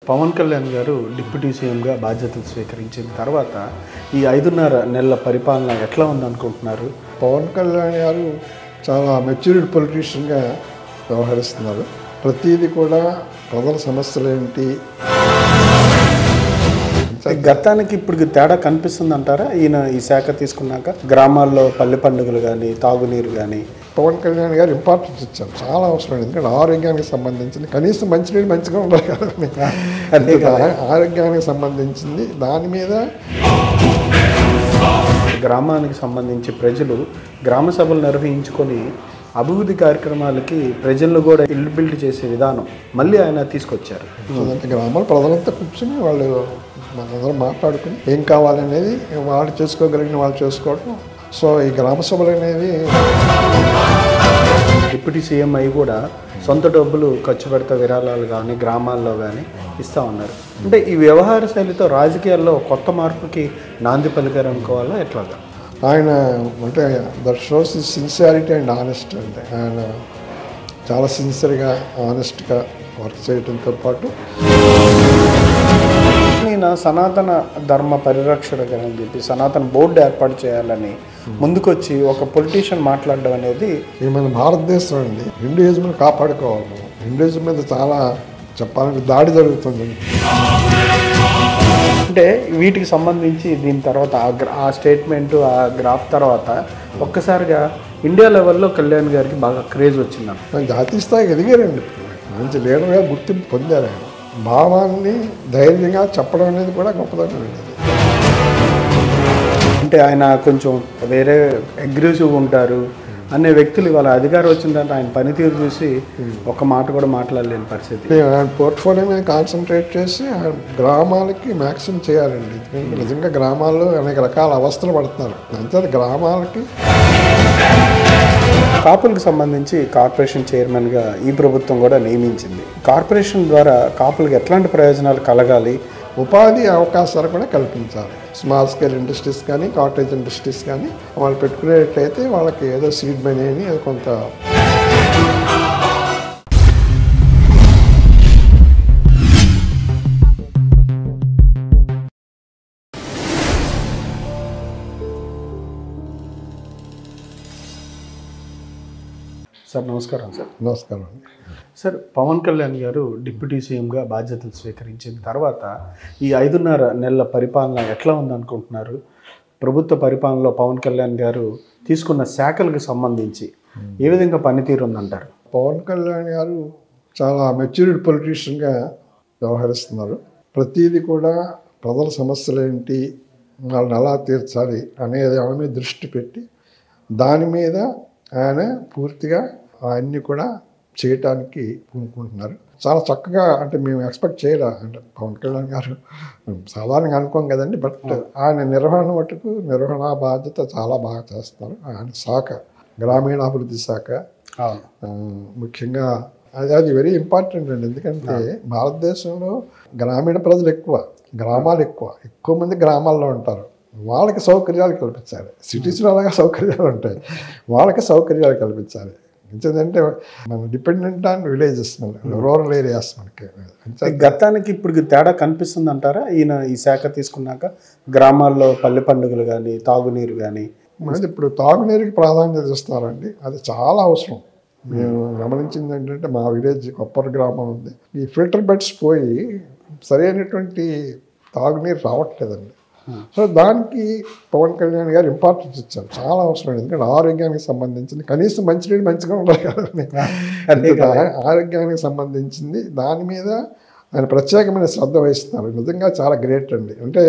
పవన్ కళ్యాణ్ గారు డిప్యూటీ సీఎంగా బాధ్యతలు స్వీకరించిన తర్వాత ఈ 5.5 నెలల పరిపాలన ఎట్లా ఉందనుకుంటున్నారు? పవన్ కళ్యాణ్ గారు చాలా మెచ్యూర్డ్ పొలిటీషియన్గా వ్యవహరిస్తున్నారు. ప్రతిదీ కూడా ప్రజల సమస్యలు ఏంటి, గతానికి ఇప్పుడు తేడా కనిపిస్తుంది అంటారా? ఈయన ఈ శాఖ తీసుకున్నాక గ్రామాల్లో పల్లె పండుగలు కానీ తాగునీరు కానీ పవన్ కళ్యాణ్ గారు ఇంపార్టెన్స్ ఇచ్చారు. చాలా అవసరం. ఎందుకంటే ఆరోగ్యానికి సంబంధించింది కనీసం మంచినీళ్ళు మంచిగా ఉండాలి కదా, ఆరోగ్యానికి సంబంధించింది దాని మీద గ్రామానికి సంబంధించి ప్రజలు గ్రామ సభలు నిర్వహించుకొని అభివృద్ధి కార్యక్రమాలకి ప్రజలను కూడా ఇల్లు బిల్డ్ చేసే విధానం మళ్ళీ ఆయన తీసుకొచ్చారు. గ్రామాల ప్రజలంతా కూర్చొని వాళ్ళు మనందరం మాట్లాడుకుని ఏం కావాలనేది వాళ్ళు చేసుకోగలిగిన వాళ్ళు చేసుకోవడం. సో ఈ గ్రామ సభలు అనేవి డిప్యూటీ సీఎం అయి కూడా సొంత డబ్బులు ఖర్చు పెడతా విరాళాలు కానీ గ్రామాల్లో కానీ ఇస్తూ ఉన్నారు. అంటే ఈ వ్యవహార శైలితో రాజకీయాల్లో కొత్త మార్పుకి నాంది పలికారు అనుకోవాలా ఎట్లాగా? ఆయన అంటే దట్ షోస్ ఈ సిన్సియారిటీ అండ్ ఆనెస్ట్. అంటే ఆయన చాలా సిన్సియర్గా ఆనెస్ట్గా వర్క్ చేయడంతో పాటు నేను సనాతన ధర్మ పరిరక్షకుడు అని చెప్పి సనాతన బోర్డు ఏర్పాటు చేయాలని ముందుకొచ్చి ఒక పొలిటీషియన్ మాట్లాడడం అనేది ఇది మన భారతదేశం అండి. హిందూయిజంను కాపాడుకోవాలి. మనం హిందూయిజం మీద చాలా చెప్పాలంటే దాడి జరుగుతుంది. అంటే వీటికి సంబంధించి దీని తర్వాత ఆ స్టేట్మెంట్ ఆ గ్రాఫ్ తర్వాత ఒక్కసారిగా ఇండియా లెవెల్లో కళ్యాణ్ గారికి బాగా క్రేజ్ వచ్చింది. జాతీయ స్థాయికి ఎదిగారండి. మంచి లీడర్గా గుర్తింపు పొందారు. ఆయన భావాన్ని ధైర్యంగా చెప్పడం అనేది కూడా గొప్పదనం అండి. అంటే ఆయన కొంచెం వేరే అగ్రెసివ్ ఉంటారు అనే వ్యక్తులు ఇవాళ అధికారం వచ్చిందంటే ఆయన పనితీరు చూసి ఒక మాట కూడా మాట్లాడలేని పరిస్థితి. ఆయన పోర్ట్ఫోలియో మీద కాన్సన్ట్రేట్ చేసి ఆయన గ్రామాలకి మ్యాక్సిమం చేయాలండి. నిజంగా గ్రామాల్లో అనేక రకాల అవస్థలు పడుతున్నారు. అంతే గ్రామాలకి కాపులకు సంబంధించి కార్పొరేషన్ చైర్మన్గా ఈ ప్రభుత్వం కూడా నియమించింది. కార్పొరేషన్ ద్వారా కాపులకు ఎట్లాంటి ప్రయోజనాలు కలగాలి, ఉపాధి అవకాశాలు కూడా కల్పించాలి. స్మాల్ స్కేల్ ఇండస్ట్రీస్ కానీ కాటేజ్ ఇండస్ట్రీస్ కానీ వాళ్ళు పెట్టుకునేటట్లయితే వాళ్ళకి ఏదో సీడ్ మనీ అని అది కొంత సార్. నమస్కారం సార్. నమస్కారం అండి. సార్, పవన్ కళ్యాణ్ గారు డిప్యూటీ సీఎంగా బాధ్యతలు స్వీకరించిన తర్వాత ఈ 5.5 నెలల పరిపాలన ఎట్లా ఉందనుకుంటున్నారు? ప్రభుత్వ పరిపాలనలో పవన్ కళ్యాణ్ గారు తీసుకున్న శాఖలకు సంబంధించి ఏ విధంగా పనితీరు ఉందంటారు? పవన్ కళ్యాణ్ గారు చాలా మెచ్యూర్డ్ పొలిటీషియన్గా వ్యవహరిస్తున్నారు. ప్రతిదీ కూడా ప్రజల సమస్యలు ఏంటి, వాళ్ళని ఎలా తీర్చాలి అనే దాని మీద దృష్టి పెట్టి దాని మీద ఆయన పూర్తిగా అన్నీ కూడా చేయటానికి పూనుకుంటున్నారు. చాలా చక్కగా. అంటే మేము ఎక్స్పెక్ట్ చేయరా అంటే పవన్ కళ్యాణ్ గారు సాధారణంగా అనుకోం కదండి. బట్ ఆయన నిర్వహణ మటుకు నిర్వహణ బాధ్యత చాలా బాగా చేస్తారు. ఆయన శాఖ గ్రామీణాభివృద్ధి శాఖ ముఖ్యంగా అది వెరీ ఇంపార్టెంట్ అండి. ఎందుకంటే భారతదేశంలో గ్రామీణ ప్రజలు ఎక్కువ, గ్రామాలు ఎక్కువ మంది గ్రామాల్లో ఉంటారు. వాళ్ళకి సౌకర్యాలు కల్పించాలి. సిటీస్లో అలాగా సౌకర్యాలు ఉంటాయి, వాళ్ళకి సౌకర్యాలు కల్పించాలి. ఎందుకంటే మనం dependent on villages, rural areas మనకి. గతానికి ఇప్పుడు తేడా కనిపిస్తుంది అంటారా? ఈయన ఈ శాఖ తీసుకున్నాక గ్రామాల్లో పల్లె పండుగలు కానీ తాగునీరు కానీ ఇప్పుడు తాగునీరుకి ప్రాధాన్యత ఇస్తున్నారండి. అది చాలా అవసరం. మేము గమనించింది ఏంటంటే మా విలేజ్ కొప్పర్ గ్రామం ఉంది. ఈ ఫిల్టర్ బెడ్స్ పోయి సరైనటువంటి తాగునీరు రావట్లేదండి. సో దానికి పవన్ కళ్యాణ్ గారు ఇంపార్టెన్స్ ఇచ్చారు. చాలా అవసరం. ఎందుకంటే ఆరోగ్యానికి సంబంధించింది కనీసం మంచినీళ్ళు మంచిగా ఉండాలి కదా, ఆరోగ్యానికి సంబంధించింది దాని మీద ఆయన ప్రత్యేకమైన శ్రద్ధ వహిస్తున్నారు. నిజంగా చాలా గ్రేట్ అండి. అంటే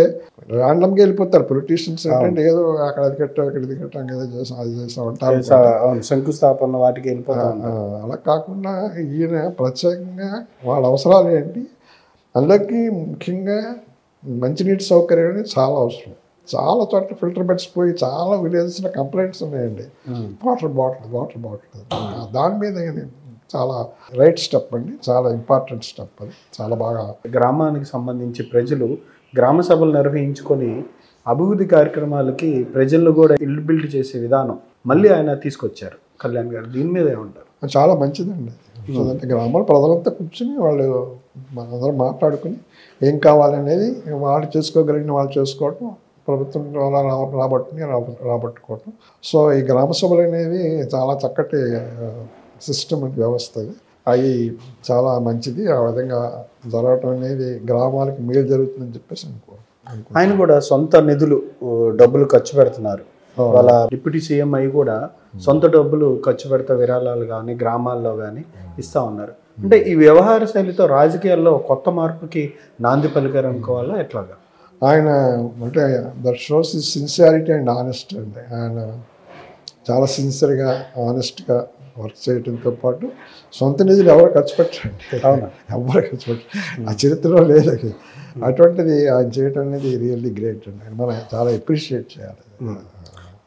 ర్యాండమ్గా వెళ్ళిపోతారు పొలిటీషియన్స్. అంటే ఏదో అక్కడ అది కట్టాం ఇక్కడ ఇది కట్టాం ఏదో చేసాం అది చేసాం అంటారు, శంకుస్థాపన వాటికి వెళ్ళిపోతాం. అలా కాకుండా ఈయన ప్రత్యేకంగా వాళ్ళ అవసరాలు ఏంటి, అందులోకి ముఖ్యంగా మంచినీటి సౌకర్యం అనేది చాలా అవసరం. చాలా చోట్ల ఫిల్టర్ బెడ్స్ పోయి చాలా విలేజెస్లో కంప్లైంట్స్ ఉన్నాయండి. వాటర్ బాటిల్ దాని మీద చాలా రైట్ స్టెప్ అండి. చాలా ఇంపార్టెంట్ స్టెప్. అది చాలా బాగా గ్రామానికి సంబంధించి ప్రజలు గ్రామ సభలు నిర్వహించుకొని అభివృద్ధి కార్యక్రమాలకి ప్రజలను కూడా ఇల్లు బిల్డ్ చేసే విధానం మళ్ళీ ఆయన తీసుకొచ్చారు కళ్యాణ్ గారు. దీని మీద ఏమంటారు? చాలా మంచిదండి. సో అంటే గ్రామాల ప్రజలంతా కూర్చుని వాళ్ళు మనందరం మాట్లాడుకుని ఏం కావాలనేది వాళ్ళు చేసుకోగలిగిన వాళ్ళు చేసుకోవటం, ప్రభుత్వం ద్వారా రాబట్టుకోవటం. సో ఈ గ్రామ సభలు అనేవి చాలా చక్కటి సిస్టమ్ వ్యవస్థ అది. అవి చాలా మంచిది. ఆ విధంగా జరగటం అనేది గ్రామాలకు మేలు జరుగుతుందని చెప్పేసి ఆయన కూడా సొంత నిధులు డబ్బులు ఖర్చు పెడుతున్నారు. వాళ్ళ డిప్యూటీ సీఎం అయి కూడా సొంత డబ్బులు ఖర్చు పెడతా విరాళాలు కానీ గ్రామాల్లో కానీ ఇస్తూ ఉన్నారు. అంటే ఈ వ్యవహార శైలితో రాజకీయాల్లో కొత్త మార్పుకి నాంది పలికారు అనుకోవాలా ఎట్లాగా? ఆయన అంటే that shows is sincerity and honest అండి. ఆయన చాలా సిన్సియర్గా ఆనెస్ట్గా వర్క్ చేయడంతో పాటు సొంత నిధులు ఎవరు ఖర్చు పెట్టండి, ఎవరు ఖర్చు పెట్టండి, ఆ చరిత్రలో లేదు అది. అటువంటిది ఆయన చేయటం అనేది రియల్లీ గ్రేట్ అండి. మనం చాలా అప్రిషియేట్ చేయాలి.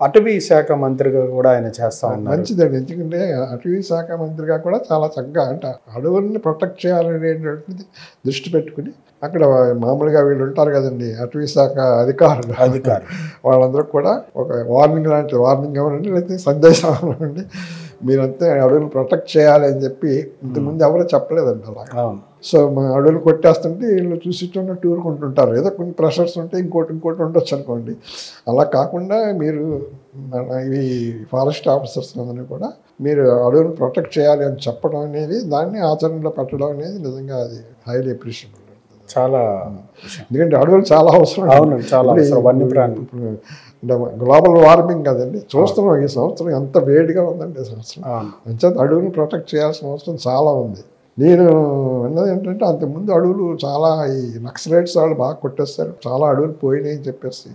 అటవీ శాఖ మంత్రిగా కూడా ఆయన చేస్తా ఉన్నారు. మంచిదండి. ఎందుకంటే అటవీ శాఖ మంత్రిగా కూడా చాలా చక్కగా అంటే అడవుల్ని ప్రొటెక్ట్ చేయాలనేటువంటిది దృష్టి పెట్టుకుని అక్కడ మామూలుగా వీళ్ళు ఉంటారు కదండి అటవీ శాఖ అధికారులు వాళ్ళందరూ కూడా ఒక వార్నింగ్ లాంటి వార్నింగ్ ఇవ్వనండి, లేకపోతే సందేశం ఇవ్వనండి, మీరంతా అడవులు ప్రొటెక్ట్ చేయాలి అని చెప్పి ఇంతకుముందు ఎవరో చెప్పలేదండి అలా. సో మా అడవులు కొట్టేస్తుంటే వీళ్ళు చూసిట్టు టూరుకుంటుంటారు. ఏదో కొన్ని ప్రెషర్స్ ఉంటే ఇంకోటి ఉండొచ్చు అనుకోండి. అలా కాకుండా మీరు ఇవి ఫారెస్ట్ ఆఫీసర్స్ అందరినీ కూడా మీరు అడవులను ప్రొటెక్ట్ చేయాలి అని చెప్పడం అనేది, దాన్ని ఆచరణలో పెట్టడం అనేది నిజంగా అది హైలీ అప్రిషియబుల్. చాలా ఎందుకంటే అడవులు చాలా అవసరం. గ్లోబల్ వార్మింగ్ కదండి చూస్తున్నాం. ఈ సంవత్సరం ఎంత వేడిగా ఉందండి ఈ సంవత్సరం. అంచేత అడవులను ప్రొటెక్ట్ చేయాల్సిన అవసరం చాలా ఉంది. నేను విన్నది ఏంటంటే అంతకుముందు అడవులు చాలా ఈ నక్సలైట్స్ వాళ్ళు బాగా కొట్టేస్తారు, చాలా అడవులు పోయినాయి అని చెప్పేసి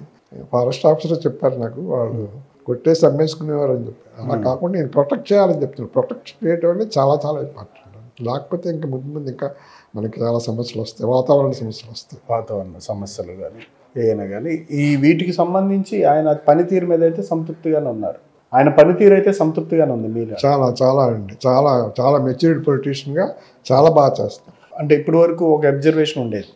ఫారెస్ట్ ఆఫీసర్ చెప్పారు నాకు. వాళ్ళు కొట్టేసి అమ్మేసుకునేవారు అని చెప్పి. అలా కాకుండా నేను ప్రొటెక్ట్ చేయాలని చెప్తున్నాను. ప్రొటెక్ట్ చేయడం అనేది చాలా చాలా ఇంపార్టెంట్. లేకపోతే ఇంకా ముందు ఇంకా మనకి చాలా సమస్యలు వస్తాయి, వాతావరణ సమస్యలు వస్తాయి. వాతావరణ సమస్యలు కానీ ఏమైనా కానీ ఈ వీటికి సంబంధించి ఆయన పనితీరు మీద అయితే సంతృప్తిగానే ఉన్నారు. ఆయన పనితీరు అయితే సంతృప్తిగానే ఉంది. మీరు చాలా చాలా అండి చాలా చాలా మెచ్యూర్డ్ పొలిటీషియన్గా చాలా బాగా చేస్తారు. అంటే ఇప్పటి వరకు ఒక అబ్జర్వేషన్ ఉండేది,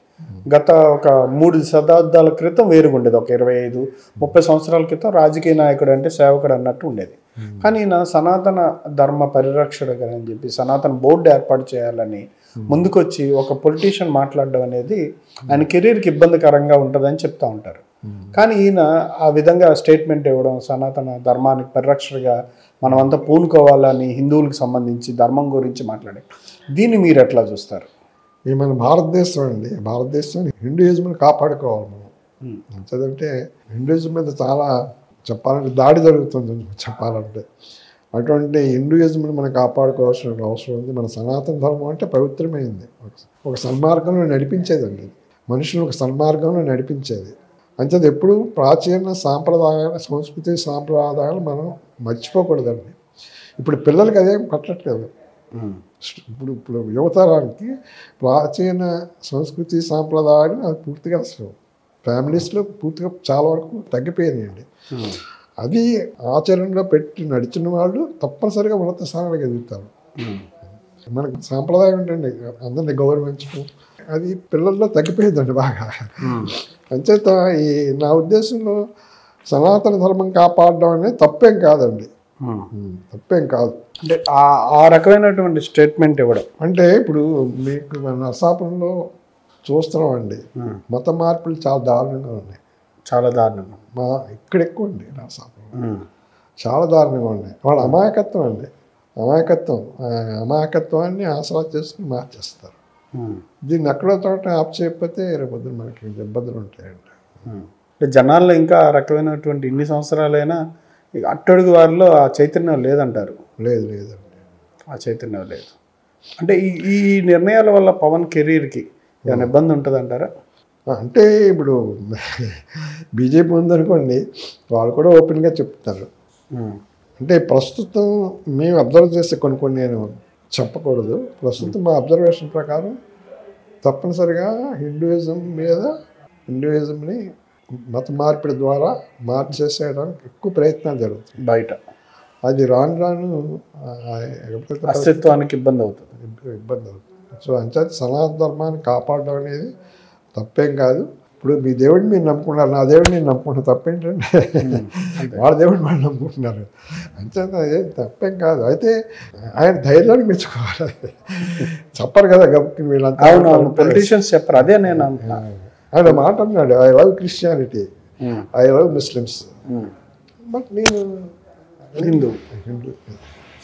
గత ఒక 3 శతాబ్దాల క్రితం వేరుగా ఉండేది. ఒక 25-30 సంవత్సరాల క్రితం రాజకీయ నాయకుడు అంటే సేవకుడు అన్నట్టు ఉండేది. కానీ ఈయన సనాతన ధర్మ పరిరక్షకుడు అని చెప్పి సనాతన బోర్డు ఏర్పాటు చేయాలని ముందుకొచ్చి ఒక పొలిటీషియన్ మాట్లాడడం అనేది ఆయన కెరీర్కి ఇబ్బందికరంగా ఉంటుందని చెప్తా ఉంటారు. కానీ ఈయన ఆ విధంగా స్టేట్మెంట్ ఇవ్వడం, సనాతన ధర్మానికి పరిరక్షకుడిగా మనమంతా పూనుకోవాలని హిందువులకు సంబంధించి ధర్మం గురించి మాట్లాడే దీన్ని మీరు ఎట్లా చూస్తారు? ఈ మన భారతదేశం అండి, భారతదేశం హిందూయిజంని కాపాడుకోవాలి మనం. ఎందుకంటే హిందూయిజం మీద చాలా చెప్పాలంటే దాడి జరుగుతుంది చెప్పాలంటే. అటువంటి హిందూయిజంని మనం కాపాడుకోవాల్సిన అవసరం ఉంది. మన సనాతన ధర్మం అంటే పవిత్రమైంది, ఒక సన్మార్గంలో నడిపించేదండి, మనుషులు ఒక సన్మార్గంలో నడిపించేది. అంచేది ఎప్పుడు ప్రాచీన సాంప్రదాయాలు, సంస్కృతి సాంప్రదాయాలు మనం మర్చిపోకూడదండి. ఇప్పుడు పిల్లలకి అదేం పట్టట్లేదు. ఇప్పుడు యువతరానికి ప్రాచీన సంస్కృతి సాంప్రదాయాలు అది పూర్తిగా అసలు ఫ్యామిలీస్లో పూర్తిగా చాలా వరకు తగ్గిపోయినాయండి. అది ఆచరణలో పెట్టి నడిచిన వాళ్ళు తప్పనిసరిగా ఉన్నత స్థానాలకు ఎదుగుతారు. మనకి సాంప్రదాయం ఏంటండి అందరినీ గౌరవించడం, అది పిల్లల్లో తగ్గిపోయిందండి బాగా. అంచేత ఈ నా ఉద్దేశంలో సనాతన ధర్మం కాపాడడం అనేది తప్పేం కాదండి, తప్పేం కాదు. అంటే ఆ రకమైనటువంటి స్టేట్మెంట్ ఇవ్వడం అంటే ఇప్పుడు మీకు మన నరసాపురంలో చూస్తున్నామండి, మత మార్పులు చాలా దారుణంగా ఉన్నాయి. చాలా దారుణంగా ఇక్కడ ఎక్కువ అండి నరసాపురం, చాలా దారుణంగా ఉన్నాయి. వాళ్ళ అమాయకత్వం అండి, అమాయకత్వాన్ని ఆసరా చేసుకుని మార్చేస్తారు. దీన్ని ఎక్కడో చోట ఆప్ చేయకపోతే రేపొద్దున మనకి ఇబ్బందులు ఉంటాయండి. అంటే జనాల్లో ఇంకా ఆ రకమైనటువంటి ఇన్ని సంవత్సరాలైనా అట్టడుగు వారిలో ఆ చైతన్యం లేదంటారు. లేదండి, ఆ చైతన్యం లేదు. అంటే ఈ నిర్ణయాల వల్ల పవన్ కెరీర్కి ఏమైనా ఇబ్బంది ఉంటుంది అంటారా? అంటే ఇప్పుడు బీజేపీ ఉందనుకోండి, వాళ్ళు కూడా ఓపెన్గా చెప్తున్నారు. అంటే ప్రస్తుతం మేము అబ్జర్వ్ చేసే కొన్ని నేను చెప్పకూడదు. ప్రస్తుతం మా అబ్జర్వేషన్ ప్రకారం తప్పనిసరిగా హిందూయిజంని మత మార్పిడి ద్వారా మార్చేసేయడానికి ఎక్కువ ప్రయత్నాలు జరుగుతుంది బయట. అది రాను అస్తిత్వానికి ఇబ్బంది అవుతుంది. సో అంచేత సనాతన ధర్మాన్ని కాపాడడం అనేది తప్పేం కాదు. ఇప్పుడు మీ దేవుడిని మీరు నమ్ముకున్నారు, నా దేవుడిని నేను నమ్ముకుంటున్నా, తప్పేంటండి? వాళ్ళ దేవుడిని వాళ్ళు నమ్ముకుంటున్నారు, అంతే, అదేం తప్పేం కాదు. అయితే ఆయన ధైర్యాన్ని మెచ్చుకోవాలి. చెప్పరు కదా గబుక్కి వీళ్ళంతా. పొలిటీషియన్స్ చెప్పరు, అదే నేను అంటున్నాను. ఆయన మాట అన్నాడు, I love Christianity, I love Muslims, but నేను హిందూ,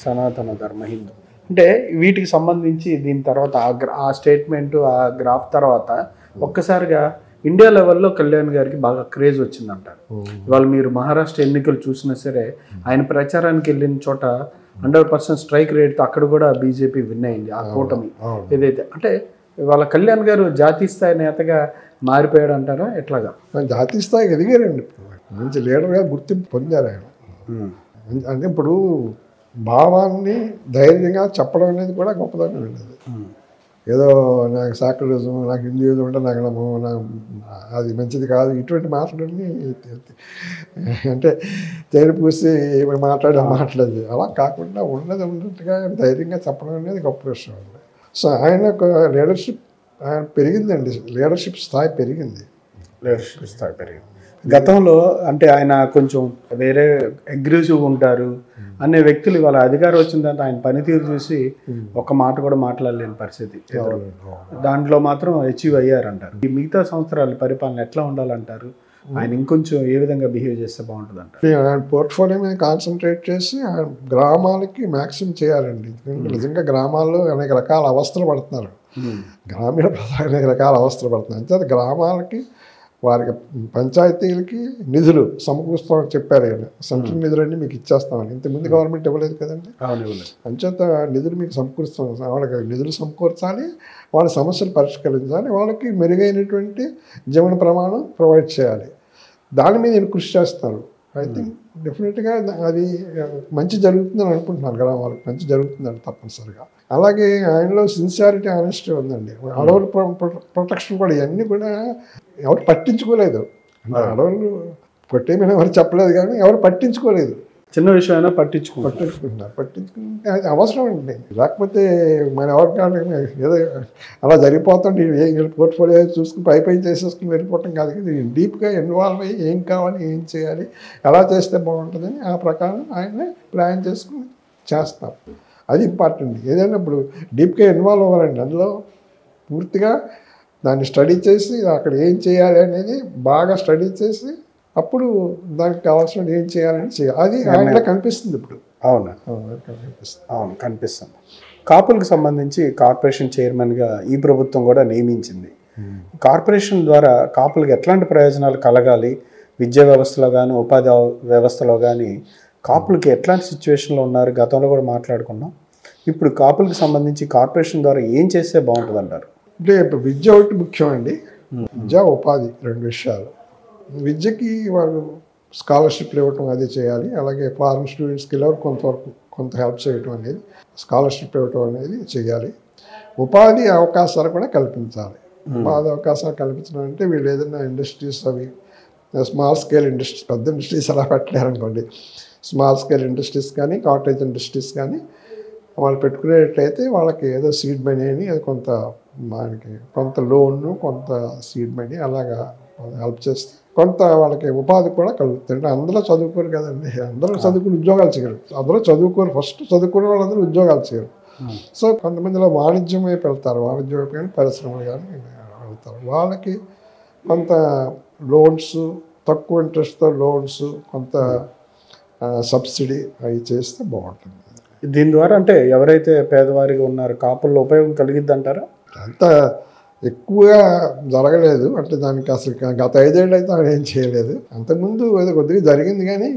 సనాతన ధర్మ హిందూ. అంటే వీటికి సంబంధించి దీని తర్వాత ఆ స్టేట్మెంట్, ఆ గ్రాఫ్ తర్వాత ఒక్కసారిగా ఇండియా లెవెల్లో కళ్యాణ్ గారికి బాగా క్రేజ్ వచ్చిందంటారు. ఇవాళ మీరు మహారాష్ట్ర ఎన్నికలు చూసినా సరే, ఆయన ప్రచారానికి వెళ్ళిన చోట 100% స్ట్రైక్ రేట్తో అక్కడ కూడా బీజేపీ విన్ అయింది, ఆ కూటమి ఏదైతే. అంటే ఇవాళ కళ్యాణ్ గారు జాతీయ స్థాయి నేతగా మారిపోయాడు అంటారా ఎట్లాగా? జాతీయ స్థాయికి ఎదిగారండి, మంచి లీడర్గా గుర్తింపు పొందారు ఆయన. అంటే ఇప్పుడు భావాన్ని ధైర్యంగా చెప్పడం అనేది కూడా గొప్పదనం ఉండదు. ఏదో నాకు సాక్యులరిజం, నాకు హిందూయిజం అంటే నాకు అది మంచిది కాదు, ఇటువంటి మాటలన్నీ అంటే తేనె పూసి మాట్లాడేది అలా కాకుండా ఉన్నది ఉన్నట్టుగా ధైర్యంగా చెప్పడం అనేది గొప్ప విషయం అండి. సో ఆయన ఒక లీడర్షిప్ ఆయన పెరిగిందండి, లీడర్షిప్ స్థాయి పెరిగింది. గతంలో అంటే ఆయన కొంచెం వేరే అగ్రెసివ్ ఉంటారు అనే వ్యక్తులు ఇవాళ అధికారం వచ్చిన తర్వాత ఆయన పనితీరు చూసి ఒక మాట కూడా మాట్లాడలేని పరిస్థితి, దాంట్లో మాత్రం అచీవ్ అయ్యారంటారు. ఈ మిగతా సంవత్సరాల పరిపాలన ఎట్లా ఉండాలంటారు? ఆయన ఇంకొంచెం ఏ విధంగా బిహేవ్ చేస్తే బాగుంటుంది అంటారు? ఆయన పోర్ట్ఫోలియో మీద కాన్సన్ట్రేట్ చేసి ఆయన గ్రామాలకి మ్యాక్సిమం చేయాలండి. ఎందుకంటే నిజంగా గ్రామాల్లో అనేక రకాల అవస్థలు పడుతున్నారు, గ్రామీణ ప్రజలు అనేక రకాల అవస్థలు పడుతున్నారు. అంతే గ్రామాలకి వారికి పంచాయతీలకి నిధులు సమకూరుస్తామని చెప్పారు ఆయన. సెంట్రల్ నిధులన్నీ మీకు ఇచ్చేస్తామని. ఇంతకుముందు గవర్నమెంట్ ఇవ్వలేదు కదండి, అంచేత నిధులు మీకు సమకూరుస్తాం. వాళ్ళకి నిధులు సమకూర్చాలి, వాళ్ళ సమస్యలు పరిష్కరించాలి, వాళ్ళకి మెరుగైనటువంటి జీవన ప్రమాణం ప్రొవైడ్ చేయాలి. దాని మీద నేను కృషి చేస్తాను. ఐ థింక్ డెఫినెట్గా అది మంచి జరుగుతుందని అనుకుంటున్నాను, గ్రామాలకు మంచి జరుగుతుందండి తప్పనిసరిగా. అలాగే ఆయనలో సిన్సియారిటీ, ఆనెస్టీ ఉందండి. అడవుల ప్రొటెక్షన్ కూడా ఇవన్నీ కూడా ఎవరు పట్టించుకోలేదు. అడవులు కొట్టేమని ఎవరు చెప్పలేదు, కానీ ఎవరు పట్టించుకోలేదు. చిన్న విషయమైనా పట్టించుకుంటున్నారు. పట్టించుకుంటే అది అవసరం అండి. లేకపోతే మన ఎవరికైనా ఏదో అలా జరిగిపోతుంటే పోర్ట్ఫోలియో చూసుకుని పైపై చేసేసుకుని వెళ్ళిపోవటం కాదు కదా. డీప్గా ఇన్వాల్వ్ అయ్యి ఏం కావాలి, ఏం చేయాలి, ఎలా చేస్తే బాగుంటుందని ఆ ప్రకారం ఆయన ప్లాన్ చేసుకుని చేస్తారు. అది ఇంపార్టెంట్. ఏదైనా ఇప్పుడు డీప్గా ఇన్వాల్వ్ అవ్వాలండి, అందులో పూర్తిగా దాన్ని స్టడీ చేసి అక్కడ ఏం చేయాలి అనేది బాగా స్టడీ చేసి అప్పుడు దానికి కావాల్సిన ఏం చేయాలని చేయాలి. అది ఆయనలో కనిపిస్తుంది ఇప్పుడు. కనిపిస్తుంది. కాపులకు సంబంధించి కార్పొరేషన్ చైర్మన్గా ఈ ప్రభుత్వం కూడా నియమించింది. కార్పొరేషన్ ద్వారా కాపులకు ఎట్లాంటి ప్రయోజనాలు కలగాలి, విద్యా వ్యవస్థలో కానీ ఉపాధి వ్యవస్థలో కానీ కాపులకి ఎట్లాంటి సిచ్యువేషన్లో ఉన్నారు గతంలో కూడా మాట్లాడుకున్నాం. ఇప్పుడు కాపులకు సంబంధించి కార్పొరేషన్ ద్వారా ఏం చేస్తే బాగుంటుంది అంటారు? అంటే ఇప్పుడు విద్య ఒకటి ముఖ్యం అండి, విద్య ఉపాధి రెండు విషయాలు. విద్యకి వాళ్ళు స్కాలర్షిప్లు ఇవ్వటం అది చేయాలి. అలాగే ఫారెన్ స్టూడెంట్స్కి ఎవరు కొంత హెల్ప్ చేయటం అనేది, స్కాలర్షిప్ ఇవ్వటం అనేది చేయాలి. ఉపాధి అవకాశాలు కూడా కల్పించాలి. ఉపాధి అవకాశాలు కల్పించడం అంటే వీళ్ళు ఏదైనా ఇండస్ట్రీస్ అవి స్మాల్ స్కేల్ ఇండస్ట్రీస్, పెద్ద ఇండస్ట్రీస్ అలా పెట్టలేరనుకోండి, స్మాల్ స్కేల్ ఇండస్ట్రీస్ కానీ కాటేజ్ ఇండస్ట్రీస్ కానీ వాళ్ళు పెట్టుకునేటైతే వాళ్ళకి ఏదో సీడ్ మనీ అని కొంత మనకి కొంత లోను, కొంత సీడ్ మనీ అలాగా హెల్ప్ చేస్తే కొంత వాళ్ళకి ఉపాధి కూడా కలుగుతుంది. అంటే అందరూ చదువుకోరు కదండి, అందరూ చదువుకుని ఉద్యోగాలు చేయరు, అందరూ చదువుకోరు. ఫస్ట్ చదువుకునే వాళ్ళందరూ ఉద్యోగాలు చేయరు. సో కొంతమందిలో వాణిజ్యం వైపు వెళ్తారు, వాణిజ్యం వైపు కానీ పరిశ్రమలు కానీ వెళ్తారు. వాళ్ళకి కొంత లోన్స్, తక్కువ ఇంట్రెస్ట్తో లోన్స్, కొంత సబ్సిడీ అవి చేస్తే బాగుంటుంది. దీని ద్వారా అంటే ఎవరైతే పేదవారిగా ఉన్నారో కాపుల్లో ఉపయోగం కలిగిద్ది అంటారా? అంత ఎక్కువగా జరగలేదు, అంటే దానికి అసలు గత 5 ఏళ్ళు అయితే ఆయన ఏం చేయలేదు. అంతకుముందు ఏదో కొద్దిగా జరిగింది, కానీ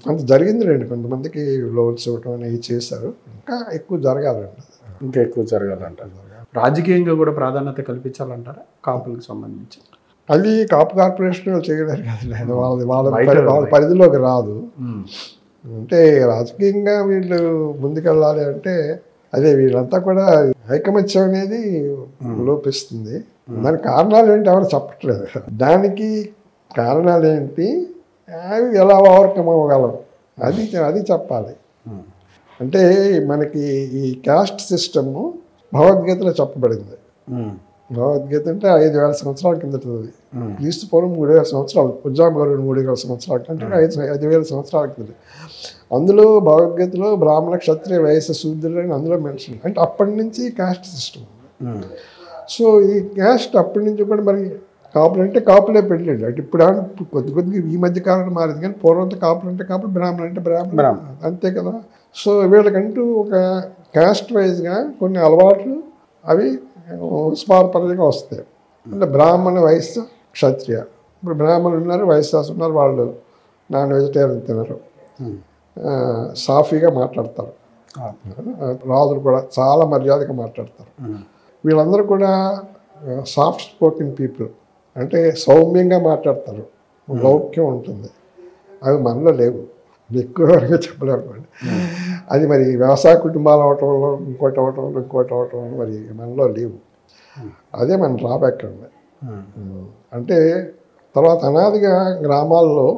కొంత జరిగింది రండి, కొంతమందికి లోన్స్ ఇవ్వటం అనేవి చేశారు. ఇంకా ఎక్కువ జరగాలండి, ఇంకా ఎక్కువ జరగాలంటారు. రాజకీయంగా కూడా ప్రాధాన్యత కల్పించాలంటారా కాపులకు సంబంధించి? అది కాపు కార్పొరేషన్ చేయలేరు కదండి, వాళ్ళ పరిధిలోకి రాదు. అంటే రాజకీయంగా వీళ్ళు ముందుకెళ్ళాలి అంటే అదే వీళ్ళంతా కూడా ఐకమత్యం అనేది లోపిస్తుంది. దానికి కారణాలు ఏంటి ఎవరు చెప్పట్లేదు. దానికి కారణాలు ఏంటి, అవి ఎలా ఓవర్కమ్ అవ్వగలం అది చెప్పాలి. అంటే మనకి ఈ క్యాస్ట్ సిస్టము భగవద్గీతలో చెప్పబడింది. భగవద్గీత అంటే 5,000 సంవత్సరాల కిందట అది. క్రీస్తు పూర్వం 3,000 సంవత్సరాలు, ఉజ్జామ గారు 3,000 సంవత్సరాలు అంటే 5,000 సంవత్సరాల కిందట. అందులో భగవద్గీతలో బ్రాహ్మణ, క్షత్రియ, వైశ్య, శూద్రులు అని అందులో మెన్షన్. అంటే అప్పటి నుంచి కాస్ట్ సిస్టమ్. సో ఈ క్యాస్ట్ అప్పటి నుంచి కూడా మరి కాపులు అంటే కాపులే పెట్టాడు. అంటే ఇప్పుడు కొద్ది కొద్దిగా ఈ మధ్య కాలంలో మారింది, కానీ పూర్వంతో కాపులు అంటే కాపులు, బ్రాహ్మణులు అంటే బ్రాహ్మణ, అంతే కదా. సో వీళ్ళకంటూ ఒక క్యాస్ట్ వైజ్గా కొన్ని అలవాట్లు అవి స్పారపరంగా వస్తాయి. అంటే బ్రాహ్మణ, వైశ్య, క్షత్రియ. ఇప్పుడు బ్రాహ్మణులు ఉన్నారు, వైశ్యాస్ ఉన్నారు, వాళ్ళు నాన్ వెజిటేరియన్ తినరు, సాఫీగా మాట్లాడతారు. రాజులు కూడా చాలా మర్యాదగా మాట్లాడతారు. వీళ్ళందరూ కూడా సాఫ్ట్ స్పోకెన్ పీపుల్, అంటే సౌమ్యంగా మాట్లాడతారు, లౌక్యం ఉంటుంది. అవి మనలో లేవు, ఎక్కువగా చెప్పలేము. అది మరి వ్యవసాయ కుటుంబాలు అవటంలో, ఇంకోటి అవటంలో మరి మనలో లేవు. అదే మన డ్రాబ్యాక్ అండి. అంటే తర్వాత అనాదిగా గ్రామాల్లో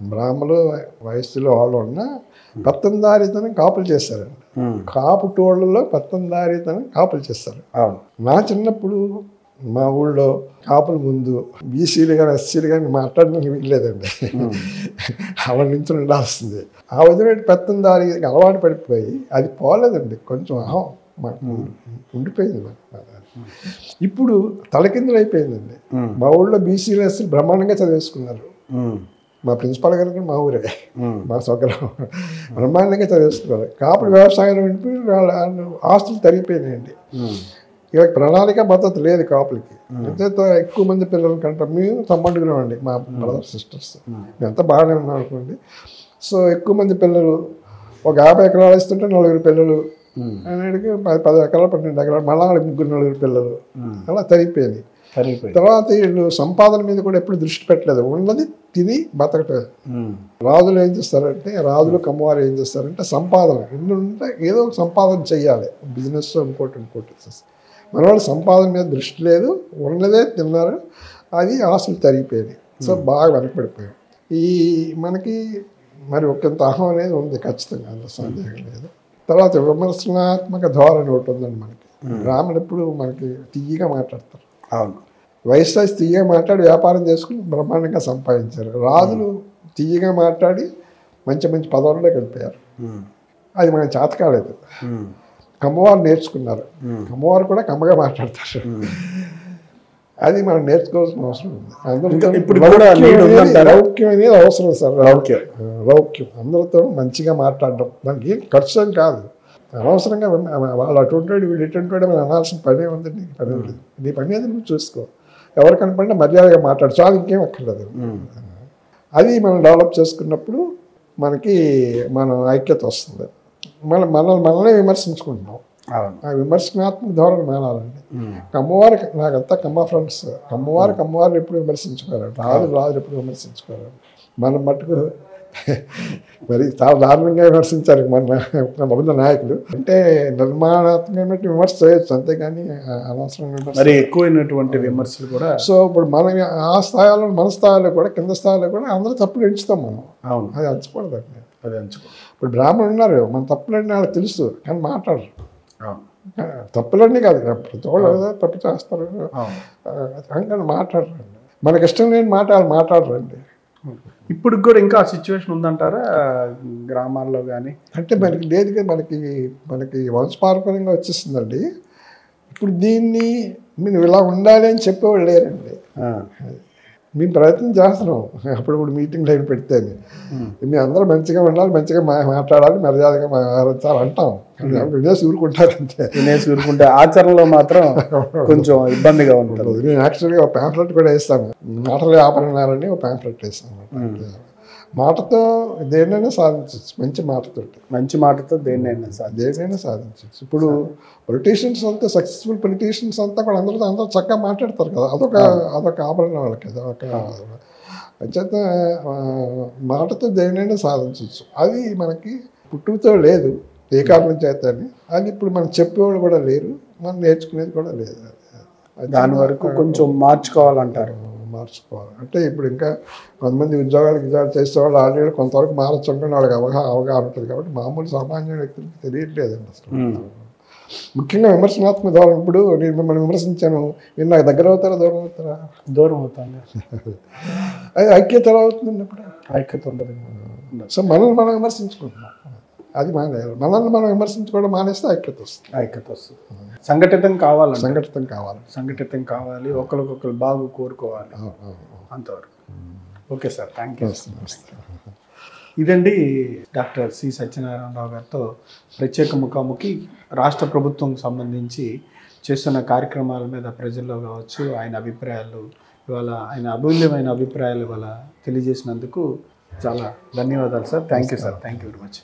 బ్రాహ్మలు, వయస్సులో వాళ్ళు ఉన్న పెత్తందారితనం కాపులు చేశారండి. కాపు టోళ్ళలో పెత్తందారితనం కాపులు చేస్తారు. నా చిన్నప్పుడు మా ఊళ్ళో కాపుల ముందు బీసీలు కానీ ఎస్సీలు కానీ మాట్లాడడానికి వీల్లేదండి. అవరి నుంచి ఉండాల్సింది. ఆ విధమైన పెత్తందారి అలవాటు పడిపోయి అది పోలేదండి, కొంచెం ఉండిపోయింది. ఇప్పుడు తలకిందులు అయిపోయిందండి. మా ఊళ్ళో బీసీలు ఎస్సీలు బ్రహ్మాండంగా చదివేసుకున్నారు. మా ప్రిన్సిపాల్ గారు కూడా మా ఊరే, మా స్వగ్రహం, బ్రహ్మాండంగా చదివేసుకున్నారు. కాపుడు వ్యవసాయంలో ఉండిపోయి వాళ్ళ ఆస్తులు తరిగిపోయినాయండి. ఇక ప్రణాళిక మద్దతు లేదు కాపులకి. అంతేతో ఎక్కువ మంది పిల్లలు కంటే మేము తమ్ముడుగురం అండి, మా బ్రదర్ సిస్టర్స్ ఎంత బాగానే ఉన్నాం అనుకోండి. సో ఎక్కువ మంది పిల్లలు, ఒక 50 ఎకరాలు ఇస్తుంటే 4 పిల్లలు, అనేటికి 10 ఎకరాలు 12 ఎకరాలు, మళ్ళా 3-4 పిల్లలు, అలా తరిగిపోయింది. తర్వాత వీళ్ళు సంపాదన మీద కూడా ఎప్పుడు దృష్టి పెట్టలేదు, ఉన్నది తిని బతకటం. రాజులు ఏం చేస్తారంటే, రాజులు కమ్మవారు ఏం చేస్తారంటే సంపాదన ఎన్ని ఉంటే ఏదో ఒక సంపాదన చెయ్యాలి, బిజినెస్ ఇంకోటి. మన వాళ్ళు సంపాదన మీద దృష్టి లేదు, ఉన్నదే తిన్నారు, అది ఆశలు తరిగిపోయినాయి. సో బాగా వెనకబడిపోయాం. ఈ మనకి మరి ఒకంత అహం అనేది ఉంది ఖచ్చితంగా, అందులో సందేహం లేదు. తర్వాత విమర్శనాత్మక ధోరణి ఒకటి ఉందండి మనకి. బ్రాహ్మణుడు ఎప్పుడు మనకి తీయగా మాట్లాడతారు. అవును, వైశ్యాస్ తీయగా మాట్లాడి వ్యాపారం చేసుకుని బ్రహ్మాండంగా సంపాదించారు. రాజులు తీయగా మాట్లాడి మంచి మంచి పదవుల్లోకి వెళ్ళిపోయారు. అది మనకి చేత కాలేదు. కమ్మవారు నేర్చుకున్నారు, కమ్మవారు కూడా కమ్మగా మాట్లాడతారు. అది మనం నేర్చుకోవాల్సిన అవసరం ఉంది. లౌక్యం అనేది అవసరం సార్. లౌక్యం అందరితో మంచిగా మాట్లాడడం, దానికి ఏం ఖర్చు అని కాదు. అనవసరంగా వాళ్ళు అటువంటి వీళ్ళు ఎటువంటి వాడు మనం అనాల్సిన పనే ఉందండి. పని లేదు, నీ పని అనేది నువ్వు చూసుకో. ఎవరు కనపడినా మర్యాదగా మాట్లాడు చాలు, ఇంకేం అక్కర్లేదు. అది మనం డెవలప్ చేసుకున్నప్పుడు మనకి మన ఐక్యత వస్తుంది. మనల్ని విమర్శించుకుంటున్నాం. ఆ విమర్శనాత్మక ధోరణి మానాలండి. కమ్మవారి నాకంతా కమ్మ ఫ్రెండ్స్. కమ్మవారిని ఎప్పుడు విమర్శించుకోరు, రాజులు ఎప్పుడు విమర్శించుకోరు. మనం మట్టుకు మరి చాలా దారుణంగా విమర్శించారు మన నాయకులు. అంటే నిర్మాణాత్మకమైన విమర్శ చేయొచ్చు, అంతేగాని అనవసరంగా మరి ఎక్కువైనటువంటి విమర్శలు కూడా. సో ఇప్పుడు మనం ఆ స్థాయిలో, మన స్థాయిలో కూడా, కింద స్థాయిలో కూడా అందరూ తప్పులు ఎంచుతాం మనం. అవును, అది ఎంచకూడదండి. ఇప్పుడు బ్రాహ్మణులు ఉన్నారు, మన తప్పులన్నీ వాళ్ళకి తెలుసు, కానీ మాట్లాడరు. తప్పులన్నీ కాదు, ప్రతి వాళ్ళు తప్పు చేస్తారు, కానీ మాట్లాడరండి. మనకి ఇష్టం లేని మాట వాళ్ళు మాట్లాడరండి. ఇప్పుడు కూడా ఇంకా ఆ సిచ్యువేషన్ ఉందంటారా గ్రామాల్లో కానీ? అంటే మనకి లేదు, మనకి వంశపారంపర్యంగా వచ్చేస్తుందండి. ఇప్పుడు దీన్ని మీరు ఇలా ఉండాలి అని చెప్పేవాళ్ళు లేరండి. మేము ప్రయత్నం చేస్తున్నాం అప్పుడప్పుడు మీటింగ్లు అయిన పెడితే, మేము అందరూ మంచిగా ఉండాలి, మంచిగా మాట్లాడాలి, మర్యాదగా మాట్లాడాలి అంటాం. వినేసి ఊరుకుంటారు అంతే. ఊరుకుంటే ఆచరణలో మాత్రం కొంచెం ఇబ్బందిగా ఉంటుంది. నేను యాక్చువల్గా ఒక ప్యాంప్లెట్ కూడా వేస్తాను, మాటలే ఆపరణాలని ఒక ప్యాంప్లెట్ వేస్తాను. మాటతో దేన్నైనా సాధించవచ్చు, మంచి మాటతో దేన్నైనా సాధించవచ్చు. ఇప్పుడు పొలిటీషియన్స్ అంతా, సక్సెస్ఫుల్ పొలిటీషియన్స్ అంతా కూడా అందరూ చక్కగా మాట్లాడతారు కదా, అదొక ఆభరణ వాళ్ళకి. అదొక అంచేత మాటతో దేన్నైనా సాధించవచ్చు. అది మనకి పుట్టుకతో లేదు, ఏ కారణం చేత అని. అది ఇప్పుడు మనం చెప్పేవాళ్ళు కూడా లేరు, మనం నేర్చుకునేది కూడా లేదు. దాని వరకు కొంచెం మార్చుకోవాలంటారు. అంటే ఇప్పుడు ఇంకా కొంతమంది ఉద్యోగాలు చేసేవాళ్ళు ఆల్రెడీ కొంతవరకు మారచ్చు అనుకుని వాళ్ళకి అవగాహన ఉంటుంది. కాబట్టి మామూలు సామాన్య వ్యక్తులకి తెలియట్లేదండి అసలు. ముఖ్యంగా విమర్శనాత్మక ధోరణి. ఇప్పుడు నేను మిమ్మల్ని విమర్శించాను, మీరు నాకు దగ్గర అవుతారా దూరం అవుతారా? దూరం అవుతాను. అది ఐక్యత ఎలా అవుతుంది అప్పుడు? ఐక్యత ఉండదు. సో మనల్ని మనం విమర్శించుకుంటున్నాం, అది మానేయాలి. మనల్ని మనం విమర్శించుకోవడం మానేస్తే ఐక్యత వస్తుంది. ఐక్యత వస్తుంది. సంఘటితం కావాలి. సంఘటితం కావాలి. సంఘటితం కావాలి. ఒకరికొకరు బాగు కోరుకోవాలి. అంతవరకు. Okay sir, thank you. ఇదండి డాక్టర్ సి సత్యనారాయణరావు గారితో ప్రత్యేక ముఖాముఖి. రాష్ట్ర ప్రభుత్వం సంబంధించి చేస్తున్న కార్యక్రమాల మీద ప్రజల్లో కావచ్చు ఆయన అభిప్రాయాలు, ఇవాళ ఆయన అమూల్యమైన అభిప్రాయాలు ఇవాళ తెలియజేసినందుకు చాలా ధన్యవాదాలు sir. Thank you sir. Thank you very much.